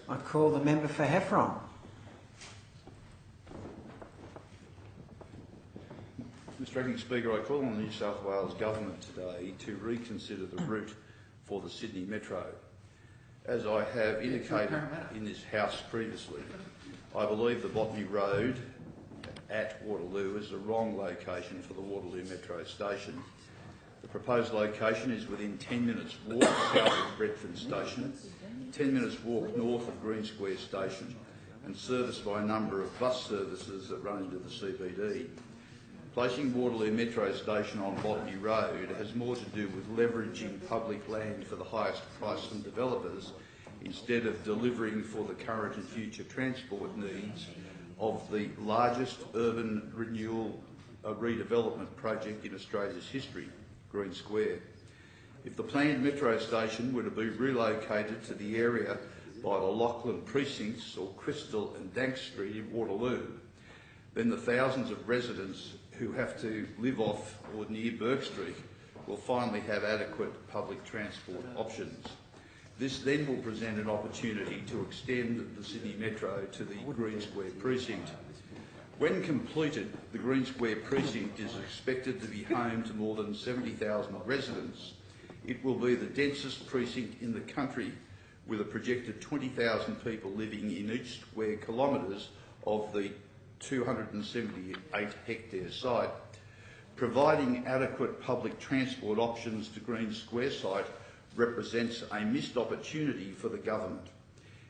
I call the member for Heffron. Mr Acting Speaker, I call on the New South Wales Government today to reconsider the route for the Sydney Metro. As I have indicated in this House previously, I believe the Botany Road at Waterloo is the wrong location for the Waterloo Metro station. The proposed location is within 10 minutes walk south of Bredford Station, 10 minutes walk north of Green Square Station, and serviced by a number of bus services that run into the CBD. Placing Waterloo Metro Station on Botany Road has more to do with leveraging public land for the highest price from developers instead of delivering for the current and future transport needs of the largest urban renewal redevelopment project in Australia's history, Green Square. If the planned metro station were to be relocated to the area by the Lachlan precincts or Crystal and Dank Street in Waterloo, then the thousands of residents who have to live off or near Burke Street will finally have adequate public transport options. This then will present an opportunity to extend the Sydney Metro to the Green Square precinct. When completed, the Green Square precinct is expected to be home to more than 70,000 residents. It will be the densest precinct in the country, with a projected 20,000 people living in each square kilometres of the 278 hectare site. Providing adequate public transport options to Green Square site represents a missed opportunity for the government.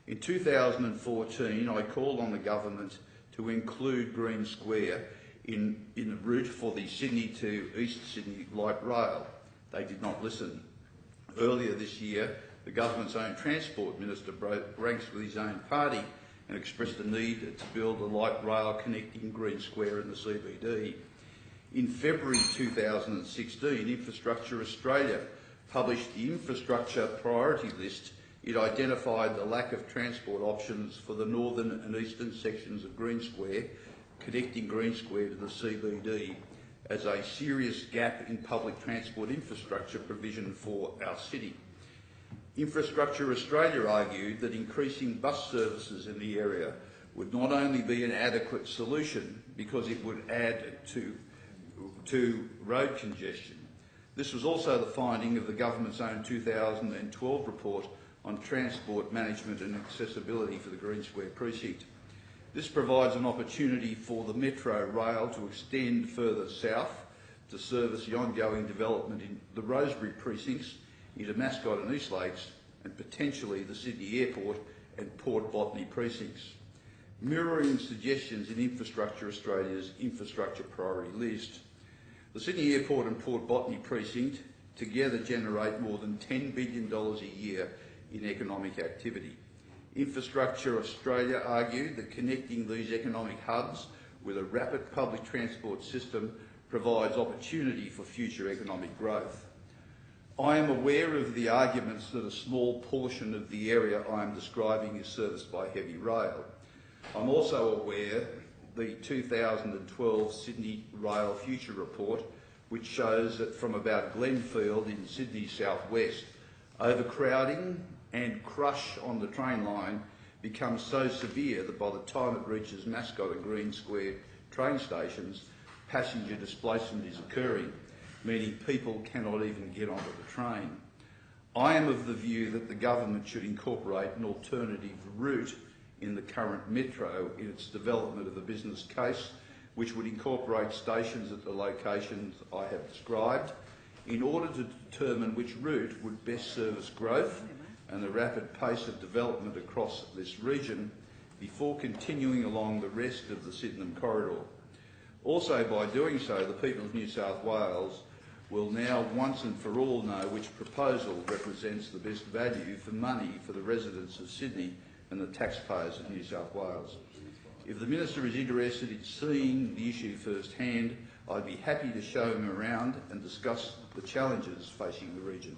In 2014, I called on the government to include Green Square in the route for the Sydney to East Sydney light rail. They did not listen. Earlier this year, the government's own Transport Minister ranks with his own party and expressed the need to build a light rail connecting Green Square and the CBD. In February 2016, Infrastructure Australia published the Infrastructure Priority List. It identified the lack of transport options for the northern and eastern sections of Green Square, connecting Green Square to the CBD, as a serious gap in public transport infrastructure provision for our city. Infrastructure Australia argued that increasing bus services in the area would not only be an adequate solution because it would add to road congestion. This was also the finding of the government's own 2012 report on transport management and accessibility for the Green Square precinct. This provides an opportunity for the Metro Rail to extend further south to service the ongoing development in the Rosebery precincts into Mascot and East Lakes, and potentially the Sydney Airport and Port Botany precincts. Mirroring suggestions in Infrastructure Australia's Infrastructure Priority List, the Sydney Airport and Port Botany precinct together generate more than $10 billion a year in economic activity. Infrastructure Australia argued that connecting these economic hubs with a rapid public transport system provides opportunity for future economic growth. I am aware of the arguments that a small portion of the area I am describing is serviced by heavy rail. I'm also aware the 2012 Sydney Rail Future Report, which shows that from about Glenfield in Sydney southwest, overcrowding and crush on the train line becomes so severe that by the time it reaches Mascot and Green Square train stations, passenger displacement is occurring, meaning people cannot even get onto the train. I am of the view that the government should incorporate an alternative route in the current metro in its development of the business case, which would incorporate stations at the locations I have described, in order to determine which route would best service growth and the rapid pace of development across this region before continuing along the rest of the Sydenham corridor. Also, by doing so, the people of New South Wales will now once and for all know which proposal represents the best value for money for the residents of Sydney and the taxpayers of New South Wales. If the Minister is interested in seeing the issue firsthand, I'd be happy to show him around and discuss the challenges facing the region.